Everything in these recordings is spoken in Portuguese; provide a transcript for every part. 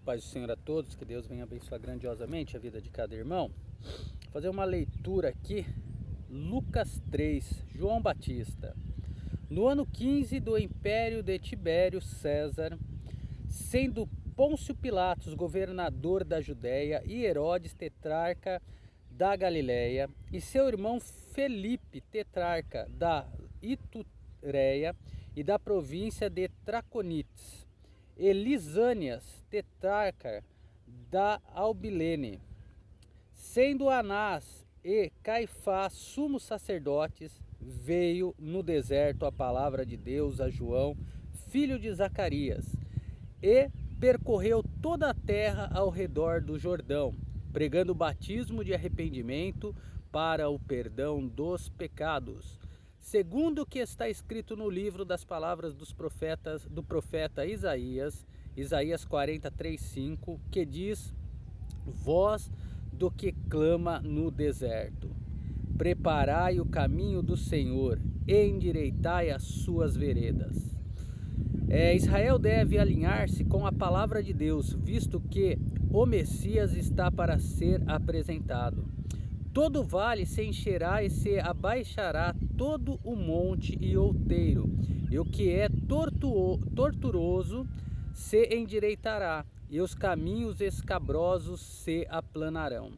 paz do Senhor a todos, que Deus venha abençoar grandiosamente a vida de cada irmão. Vou fazer uma leitura aqui, Lucas 3, João Batista. No ano 15 do império de Tibério César, sendo Pôncio Pilatos governador da Judéia e Herodes tetrarca da Galileia, e seu irmão Felipe tetrarca da Itureia e da província de Traconites, e Lisânias tetrarca da Albilene, sendo Anás e Caifás sumos sacerdotes, veio no deserto a palavra de Deus a João, filho de Zacarias, e percorreu toda a terra ao redor do Jordão, pregando o batismo de arrependimento para o perdão dos pecados, segundo o que está escrito no livro das palavras do profeta Isaías, Isaías 43:5, que diz: voz do que clama no deserto, preparai o caminho do Senhor, e endireitai as suas veredas. Israel deve alinhar-se com a palavra de Deus, visto que o Messias está para ser apresentado. Todo vale se encherá e se abaixará todo o monte e outeiro, e o que é tortuoso se endireitará, e os caminhos escabrosos se aplanarão.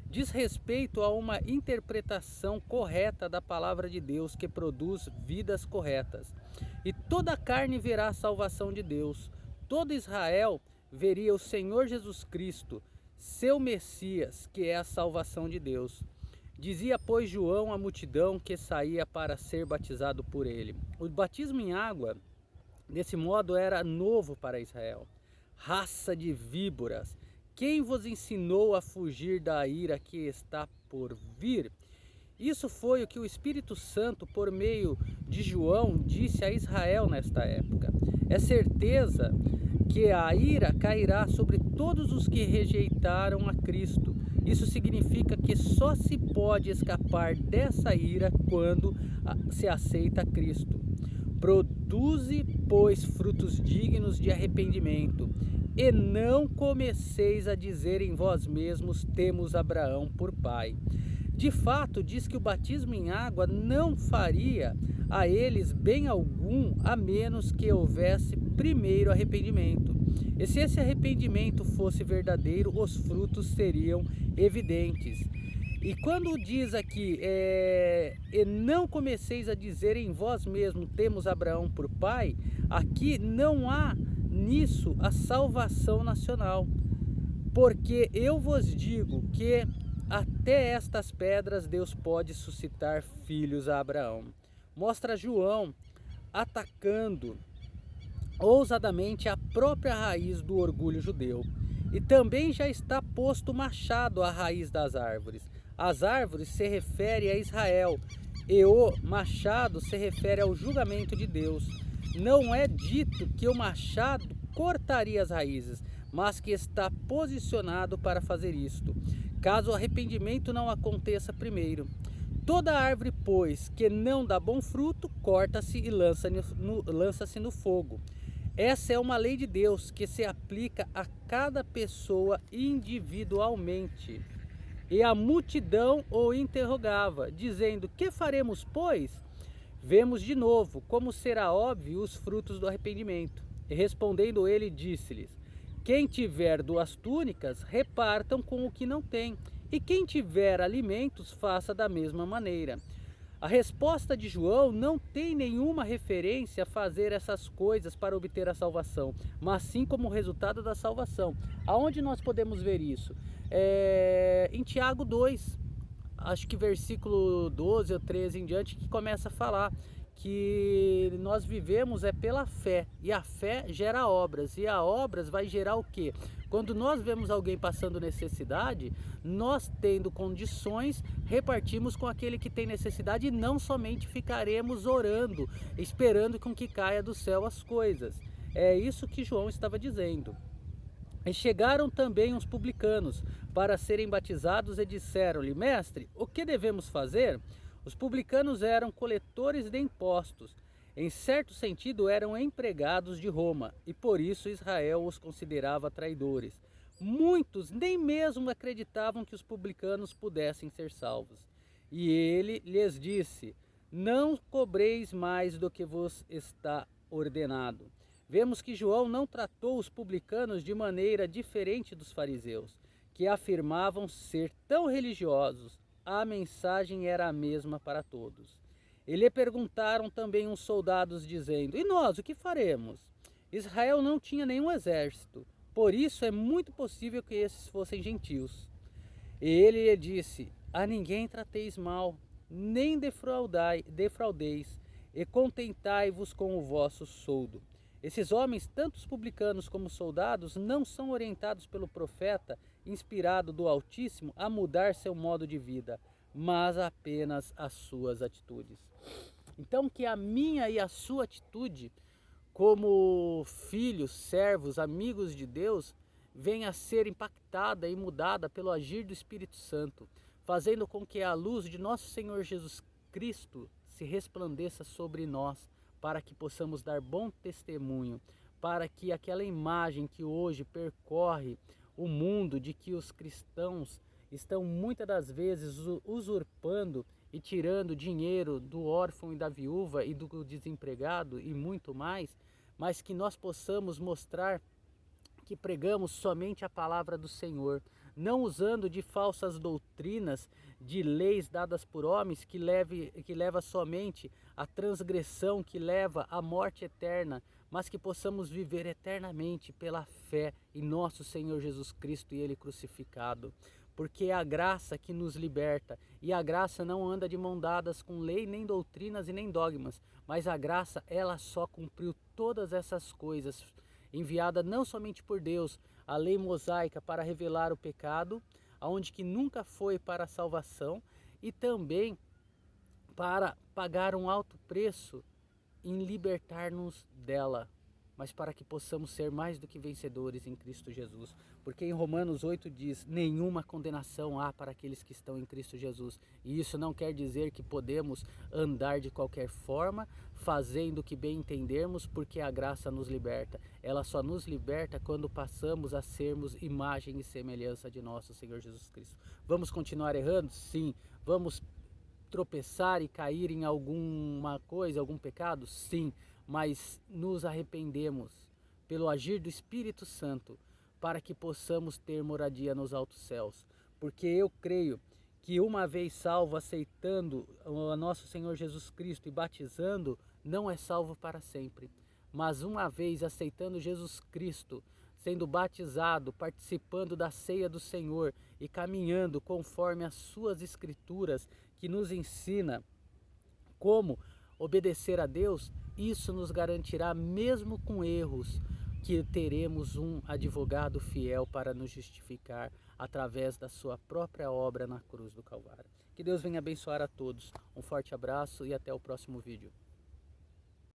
Diz respeito a uma interpretação correta da palavra de Deus que produz vidas corretas. E toda a carne verá a salvação de Deus. Todo Israel veria o Senhor Jesus Cristo, seu Messias, que é a salvação de Deus. Dizia, pois, João à multidão que saía para ser batizado por ele. O batismo em água, desse modo, era novo para Israel. Raça de víboras, quem vos ensinou a fugir da ira que está por vir? Isso foi o que o Espírito Santo, por meio de João, disse a Israel nesta época. É certeza que a ira cairá sobre todos os que rejeitaram a Cristo. Isso significa que só se pode escapar dessa ira quando se aceita Cristo. Produze, pois, frutos dignos de arrependimento, e não comeceis a dizer em vós mesmos, temos Abraão por pai. De fato, diz que o batismo em água não faria a eles bem algum, a menos que houvesse primeiro arrependimento. E se esse arrependimento fosse verdadeiro, os frutos seriam evidentes. E quando diz aqui, e não comeceis a dizer em vós mesmos, temos Abraão por pai, aqui não há nisso a salvação nacional. Porque eu vos digo que até estas pedras Deus pode suscitar filhos a Abraão. Mostra João atacando ousadamente a própria raiz do orgulho judeu. E também já está posto o machado à raiz das árvores. As árvores se refere a Israel e o machado se refere ao julgamento de Deus. Não é dito que o machado cortaria as raízes, mas que está posicionado para fazer isto, caso o arrependimento não aconteça primeiro. Toda árvore, pois, que não dá bom fruto, corta-se e lança-se no fogo. Essa é uma lei de Deus que se aplica a cada pessoa individualmente. E a multidão o interrogava, dizendo, que faremos, pois? Vemos de novo, como será óbvio, os frutos do arrependimento. E respondendo ele, disse-lhes, quem tiver 2 túnicas, repartam com o que não tem, e quem tiver alimentos, faça da mesma maneira. A resposta de João não tem nenhuma referência a fazer essas coisas para obter a salvação, mas sim como resultado da salvação. Aonde nós podemos ver isso? Em Tiago 2, acho que versículo 12 ou 13 em diante, que começa a falar que nós vivemos pela fé, e a fé gera obras, e a obras vai gerar o quê? Quando nós vemos alguém passando necessidade, nós tendo condições, repartimos com aquele que tem necessidade, e não somente ficaremos orando, esperando com que caia do céu as coisas. É isso que João estava dizendo. E chegaram também os publicanos para serem batizados e disseram-lhe, mestre, o que devemos fazer? Os publicanos eram coletores de impostos. Em certo sentido, eram empregados de Roma e por isso Israel os considerava traidores. Muitos nem mesmo acreditavam que os publicanos pudessem ser salvos. E ele lhes disse: não cobreis mais do que vos está ordenado. Vemos que João não tratou os publicanos de maneira diferente dos fariseus, que afirmavam ser tão religiosos. A mensagem era a mesma para todos. E lhe perguntaram também uns soldados, dizendo: e nós, o que faremos? Israel não tinha nenhum exército, por isso é muito possível que esses fossem gentios. E ele lhe disse: a ninguém trateis mal, nem defraudeis, e contentai-vos com o vosso soldo. Esses homens, tanto os publicanos como os soldados, não são orientados pelo profeta, inspirado do Altíssimo, a mudar seu modo de vida, mas apenas as suas atitudes. Então, que a minha e a sua atitude, como filhos, servos, amigos de Deus, venha a ser impactada e mudada pelo agir do Espírito Santo, fazendo com que a luz de nosso Senhor Jesus Cristo se resplandeça sobre nós, para que possamos dar bom testemunho, para que aquela imagem que hoje percorre o mundo de que os cristãos estão muitas das vezes usurpando e tirando dinheiro do órfão e da viúva e do desempregado e muito mais, mas que nós possamos mostrar que pregamos somente a palavra do Senhor, não usando de falsas doutrinas, de leis dadas por homens que leva somente à transgressão, que leva à morte eterna, mas que possamos viver eternamente pela fé em nosso Senhor Jesus Cristo e Ele crucificado. Porque é a graça que nos liberta, e a graça não anda de mão dadas com lei, nem doutrinas e nem dogmas, mas a graça, ela só cumpriu todas essas coisas, enviada não somente por Deus, a lei mosaica para revelar o pecado, aonde que nunca foi para a salvação, e também para pagar um alto preço em libertar-nos dela, mas para que possamos ser mais do que vencedores em Cristo Jesus. Porque em Romanos 8 diz: nenhuma condenação há para aqueles que estão em Cristo Jesus. E isso não quer dizer que podemos andar de qualquer forma, fazendo o que bem entendermos, porque a graça nos liberta. Ela só nos liberta quando passamos a sermos imagem e semelhança de nosso Senhor Jesus Cristo. Vamos continuar errando? Sim. Vamos tropeçar e cair em alguma coisa, algum pecado? Sim. Mas nos arrependemos pelo agir do Espírito Santo, para que possamos ter moradia nos altos céus. Porque eu creio que uma vez salvo, aceitando o nosso Senhor Jesus Cristo e batizando, não é salvo para sempre. Mas uma vez aceitando Jesus Cristo, sendo batizado, participando da ceia do Senhor e caminhando conforme as suas escrituras, que nos ensina como obedecer a Deus, isso nos garantirá, mesmo com erros, que teremos um advogado fiel para nos justificar através da sua própria obra na cruz do Calvário. Que Deus venha abençoar a todos. Um forte abraço e até o próximo vídeo.